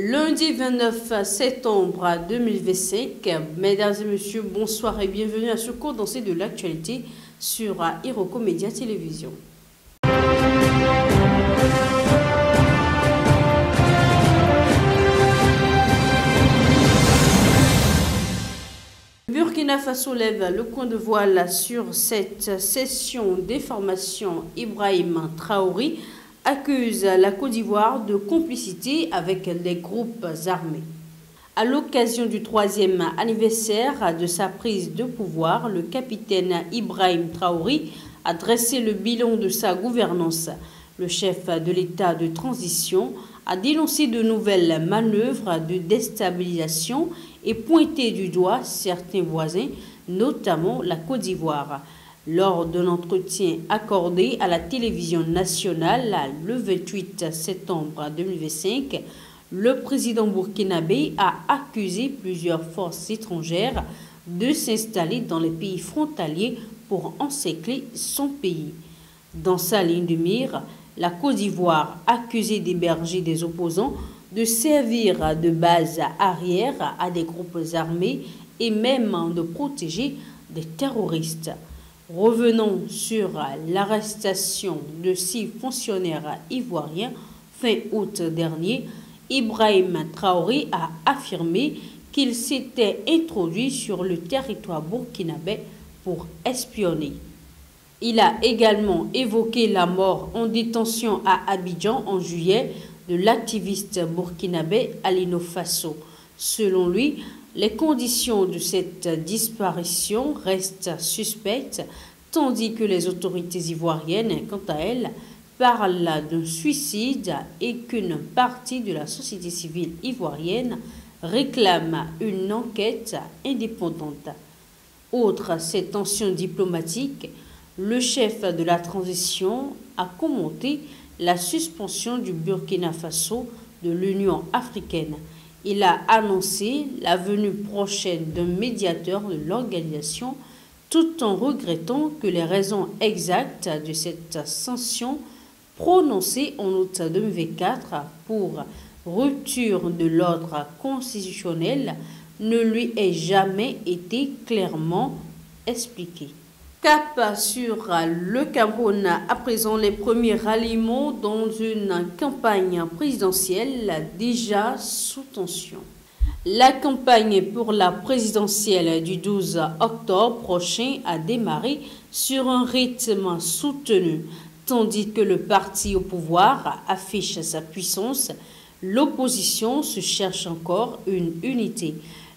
Lundi 29 septembre 2025, mesdames et messieurs, bonsoir et bienvenue à ce condensé de l'actualité sur Iroko Média Télévision. Burkina Faso lève le coin de voile sur cette session des formations. Ibrahim Traoré accuse la Côte d'Ivoire de complicité avec les groupes armés. À l'occasion du 3e anniversaire de sa prise de pouvoir, le capitaine Ibrahim Traoré a dressé le bilan de sa gouvernance. Le chef de l'État de transition a dénoncé de nouvelles manœuvres de déstabilisation et pointé du doigt certains voisins, notamment la Côte d'Ivoire. Lors d'un entretien accordé à la télévision nationale le 28 septembre 2025, le président burkinabé a accusé plusieurs forces étrangères de s'installer dans les pays frontaliers pour encercler son pays. Dans sa ligne de mire, la Côte d'Ivoire, accusée d'héberger des opposants, de servir de base arrière à des groupes armés et même de protéger des terroristes. Revenons sur l'arrestation de 6 fonctionnaires ivoiriens fin août dernier. Ibrahim Traoré a affirmé qu'il s'était introduit sur le territoire burkinabé pour espionner. Il a également évoqué la mort en détention à Abidjan en juillet de l'activiste burkinabé Alino Faso. Selon lui, les conditions de cette disparition restent suspectes, tandis que les autorités ivoiriennes, quant à elles, parlent d'un suicide et qu'une partie de la société civile ivoirienne réclame une enquête indépendante. Outre ces tensions diplomatiques, le chef de la transition a commenté la suspension du Burkina Faso de l'Union africaine. Il a annoncé la venue prochaine d'un médiateur de l'organisation tout en regrettant que les raisons exactes de cette sanction prononcée en août 2024 pour rupture de l'ordre constitutionnel ne lui aient jamais été clairement expliquées. Cap sur le Cameroun, à présent les premiers ralliements dans une campagne présidentielle déjà sous tension. La campagne pour la présidentielle du 12 octobre prochain a démarré sur un rythme soutenu. Tandis que le parti au pouvoir affiche sa puissance, l'opposition se cherche encore une unité.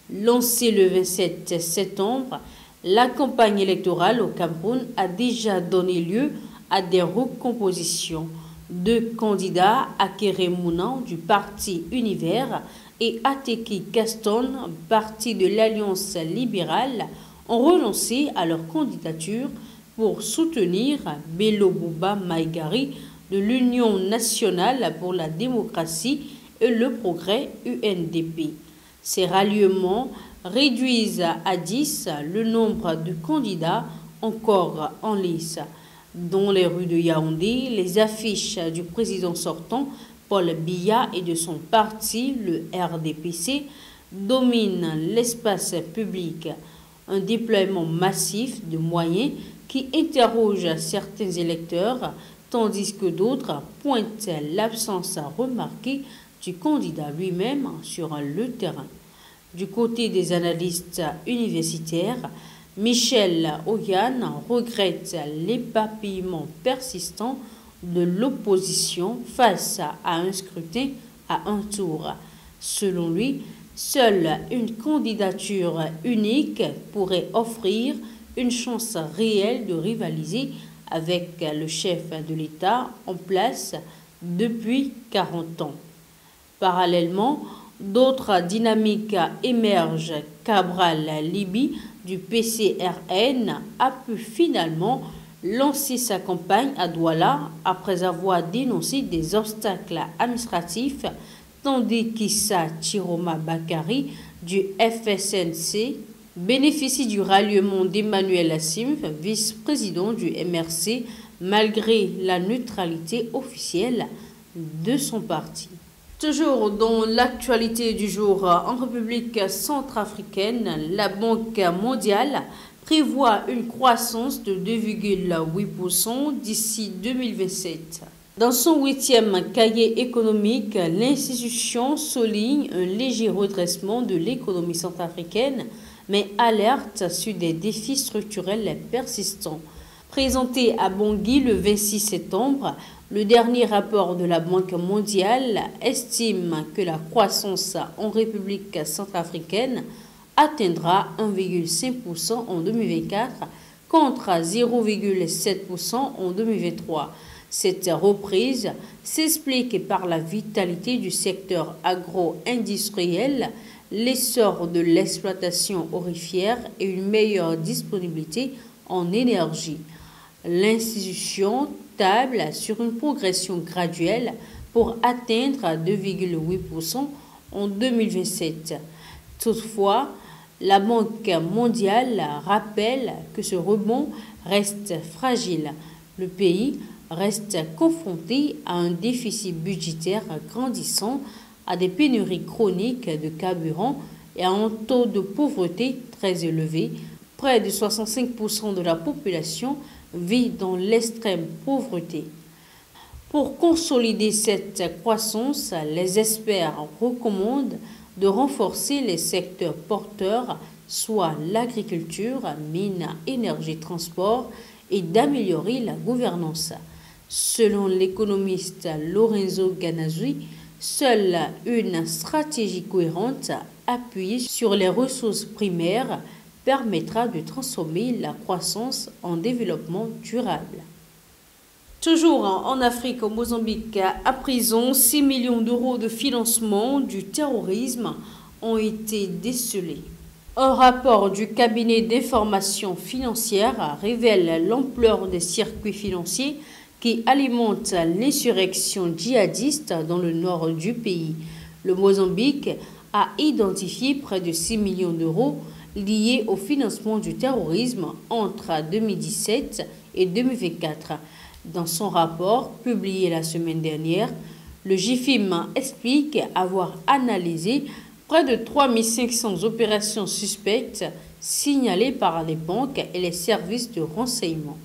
Lancée le 27 septembre, la campagne électorale au Cameroun a déjà donné lieu à des recompositions. 2 candidats, Akere Mounan du parti Univers et Ateki Gaston, parti de l'Alliance libérale, ont renoncé à leur candidature pour soutenir Bello Bouba Maïgari de l'Union nationale pour la démocratie et le progrès UNDP. Ces ralliements réduisent à 10 le nombre de candidats encore en lice. Dans les rues de Yaoundé, les affiches du président sortant, Paul Biya, et de son parti, le RDPC, dominent l'espace public. Un déploiement massif de moyens qui interroge certains électeurs, tandis que d'autres pointent l'absence remarquée du candidat lui-même sur le terrain. Du côté des analystes universitaires, Michel Oyan regrette l'éparpillement persistant de l'opposition face à un scrutin à un tour. Selon lui, seule une candidature unique pourrait offrir une chance réelle de rivaliser avec le chef de l'État en place depuis 40 ans. Parallèlement, d'autres dynamiques émergent. Cabral Libi du PCRN a pu finalement lancer sa campagne à Douala après avoir dénoncé des obstacles administratifs, tandis qu'Issa Chiroma Bakari du FSNC bénéficie du ralliement d'Emmanuel Assim, vice-président du MRC, malgré la neutralité officielle de son parti. Toujours dans l'actualité du jour, en République centrafricaine, la Banque mondiale prévoit une croissance de 2,8% d'ici 2027. Dans son 8e cahier économique, l'institution souligne un léger redressement de l'économie centrafricaine, mais alerte sur des défis structurels persistants. Présenté à Bangui le 26 septembre, le dernier rapport de la Banque mondiale estime que la croissance en République centrafricaine atteindra 1,5% en 2024 contre 0,7% en 2023. Cette reprise s'explique par la vitalité du secteur agro-industriel, l'essor de l'exploitation aurifère et une meilleure disponibilité en énergie. L'institution table sur une progression graduelle pour atteindre 2,8% en 2027. Toutefois, la Banque mondiale rappelle que ce rebond reste fragile. Le pays reste confronté à un déficit budgétaire grandissant, à des pénuries chroniques de carburant et à un taux de pauvreté très élevé. Près de 65% de la population vit dans l'extrême pauvreté. Pour consolider cette croissance, les experts recommandent de renforcer les secteurs porteurs, soit l'agriculture, mines, énergie, transport, et d'améliorer la gouvernance. Selon l'économiste Lorenzo Ganazzi, seule une stratégie cohérente appuyée sur les ressources primaires permettra de transformer la croissance en développement durable. Toujours en Afrique, au Mozambique, à prison, 6 millions d'euros de financement du terrorisme ont été décelés. Un rapport du cabinet d'information financière révèle l'ampleur des circuits financiers qui alimentent l'insurrection djihadiste dans le nord du pays. Le Mozambique a identifié près de 6 millions d'euros liés au financement du terrorisme entre 2017 et 2024. Dans son rapport publié la semaine dernière, le GIFIM explique avoir analysé près de 3500 opérations suspectes signalées par les banques et les services de renseignement.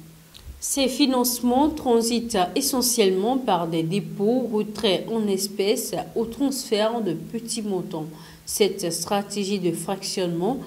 Ces financements transitent essentiellement par des dépôts, retraits en espèces ou transferts de petits montants. Cette stratégie de fractionnement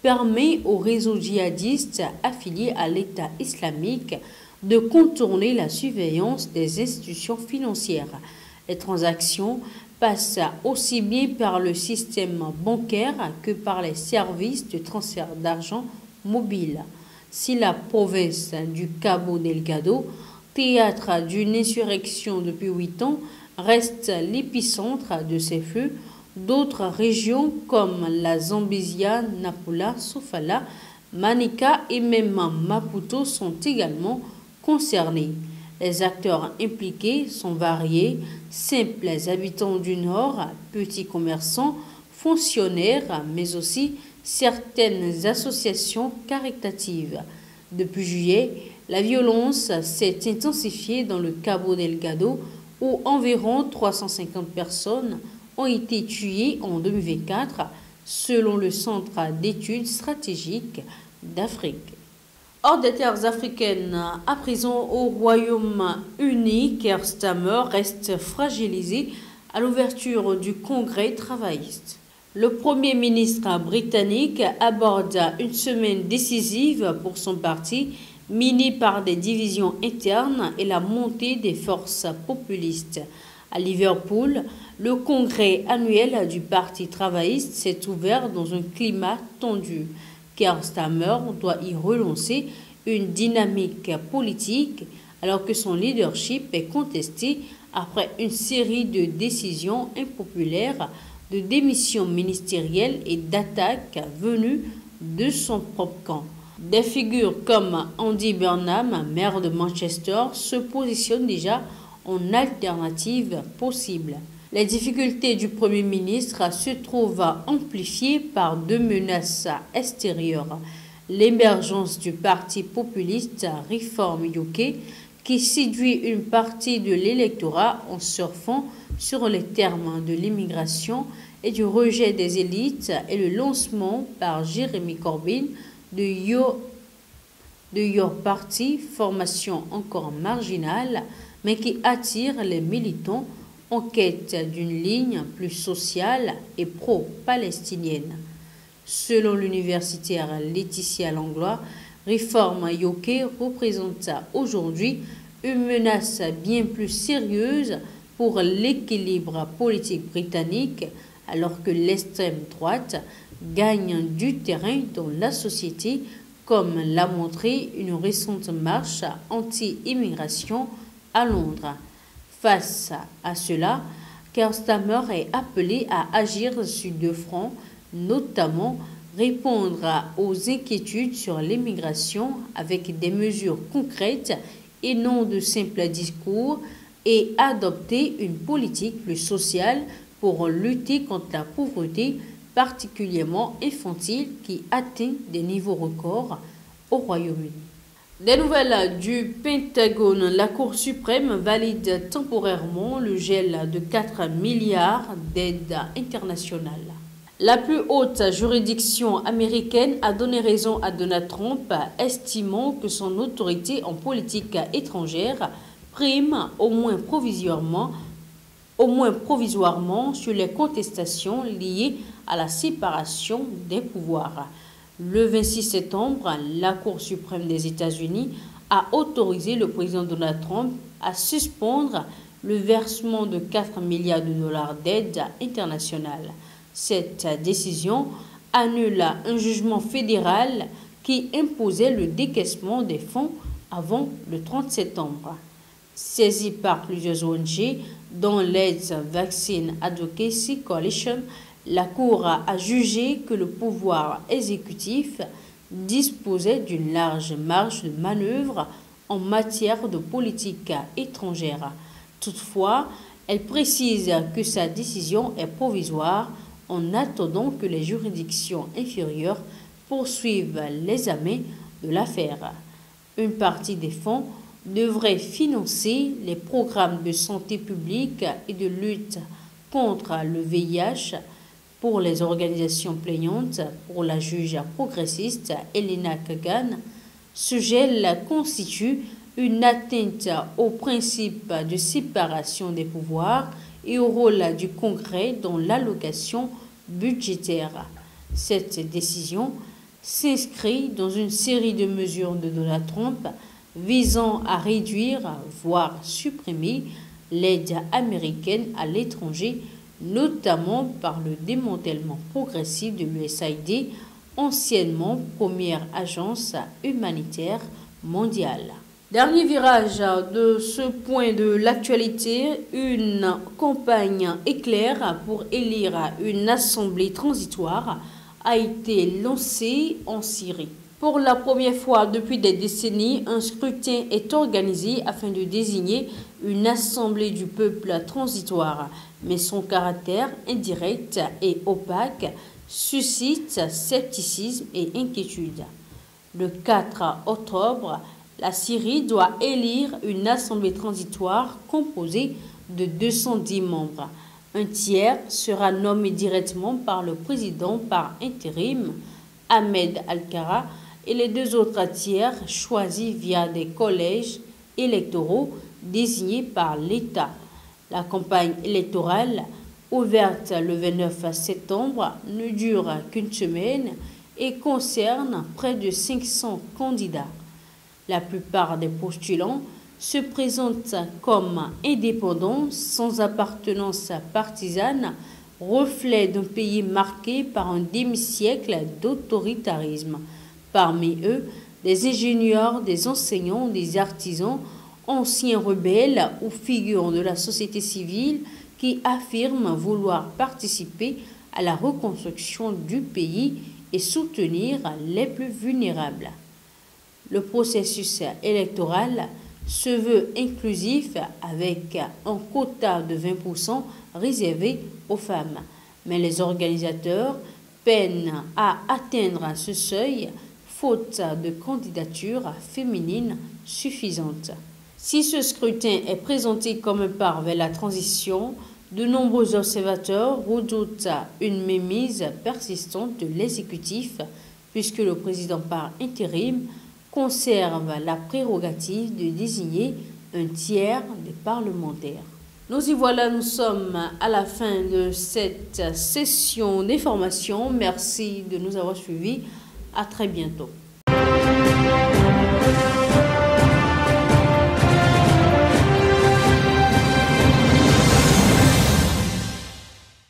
permet aux réseaux djihadistes affiliés à l'État islamique de contourner la surveillance des institutions financières. Les transactions passent aussi bien par le système bancaire que par les services de transfert d'argent mobile. Si la province du Cabo Delgado, théâtre d'une insurrection depuis 8 ans, reste l'épicentre de ces feux, d'autres régions comme la Zambésia, Nampula, Sofala, Manica et même Maputo sont également concernés. Les acteurs impliqués sont variés, simples habitants du Nord, petits commerçants, fonctionnaires, mais aussi certaines associations caritatives. Depuis juillet, la violence s'est intensifiée dans le Cabo Delgado où environ 350 personnes ont été tuées en 2024 selon le Centre d'études stratégiques d'Afrique. Hors des terres africaines, à présent au Royaume-Uni, Keir Starmer reste fragilisé à l'ouverture du Congrès travailliste. Le Premier ministre britannique aborde une semaine décisive pour son parti, miné par des divisions internes et la montée des forces populistes. À Liverpool, le congrès annuel du Parti travailliste s'est ouvert dans un climat tendu. Keir Starmer doit y relancer une dynamique politique alors que son leadership est contesté après une série de décisions impopulaires, de démissions ministérielles et d'attaques venues de son propre camp. Des figures comme Andy Burnham, maire de Manchester, se positionnent déjà en alternative possible. Les difficultés du Premier ministre se trouvent amplifiées par deux menaces extérieures. L'émergence du parti populiste Reform UK qui séduit une partie de l'électorat en surfant sur les termes de l'immigration et du rejet des élites et le lancement par Jeremy Corbyn de Your Party, formation encore marginale, mais qui attire les militants en quête d'une ligne plus sociale et pro-palestinienne. Selon l'universitaire Laetitia Langlois, Réforme UK représente aujourd'hui une menace bien plus sérieuse pour l'équilibre politique britannique, alors que l'extrême droite gagne du terrain dans la société, comme l'a montré une récente marche anti-immigration à Londres. Face à cela, Keir Starmer est appelé à agir sur deux fronts, notamment répondre aux inquiétudes sur l'immigration avec des mesures concrètes et non de simples discours, et adopter une politique plus sociale pour lutter contre la pauvreté, particulièrement infantile, qui atteint des niveaux records au Royaume-Uni. Des nouvelles du Pentagone, la Cour suprême valide temporairement le gel de 4 milliards d'aides internationales. La plus haute juridiction américaine a donné raison à Donald Trump, estimant que son autorité en politique étrangère prime au moins provisoirement sur les contestations liées à la séparation des pouvoirs. Le 26 septembre, la Cour suprême des États-Unis a autorisé le président Donald Trump à suspendre le versement de 4 milliards de dollars d'aide internationale. Cette décision annule un jugement fédéral qui imposait le décaissement des fonds avant le 30 septembre. Saisie par plusieurs ONG, dont l'AIDS Vaccine Advocacy Coalition, la Cour a jugé que le pouvoir exécutif disposait d'une large marge de manœuvre en matière de politique étrangère. Toutefois, elle précise que sa décision est provisoire en attendant que les juridictions inférieures poursuivent l'examen de l'affaire. Une partie des fonds devrait financer les programmes de santé publique et de lutte contre le VIH pour les organisations plaignantes. Pour la juge progressiste Elena Kagan, ce gel constitue une atteinte au principe de séparation des pouvoirs et au rôle du Congrès dans l'allocation budgétaire. Cette décision s'inscrit dans une série de mesures de Donald Trump visant à réduire, voire supprimer, l'aide américaine à l'étranger, notamment par le démantèlement progressif de l'USAID, anciennement première agence humanitaire mondiale. Dernier virage de ce point de l'actualité, une campagne éclair pour élire une assemblée transitoire a été lancée en Syrie. Pour la première fois depuis des décennies, un scrutin est organisé afin de désigner une assemblée du peuple transitoire, mais son caractère indirect et opaque suscite scepticisme et inquiétude. Le 4 octobre, la Syrie doit élire une assemblée transitoire composée de 210 membres. Un tiers sera nommé directement par le président par intérim, Ahmed Al-Kara, et les deux autres tiers choisis via des collèges électoraux désignés par l'État. La campagne électorale, ouverte le 29 septembre, ne dure qu'une semaine et concerne près de 500 candidats. La plupart des postulants se présentent comme indépendants sans appartenance partisane, reflet d'un pays marqué par un demi-siècle d'autoritarisme. Parmi eux, des ingénieurs, des enseignants, des artisans, anciens rebelles ou figures de la société civile qui affirment vouloir participer à la reconstruction du pays et soutenir les plus vulnérables. Le processus électoral se veut inclusif avec un quota de 20% réservé aux femmes, mais les organisateurs peinent à atteindre ce seuil faute de candidatures féminines suffisantes. Si ce scrutin est présenté comme un pas vers la transition, De nombreux observateurs redoutent une mémise persistante de l'exécutif puisque le président par intérim conserve la prérogative de désigner un tiers des parlementaires. Nous y voilà, nous sommes à la fin de cette session d'information. Merci de nous avoir suivis. À très bientôt.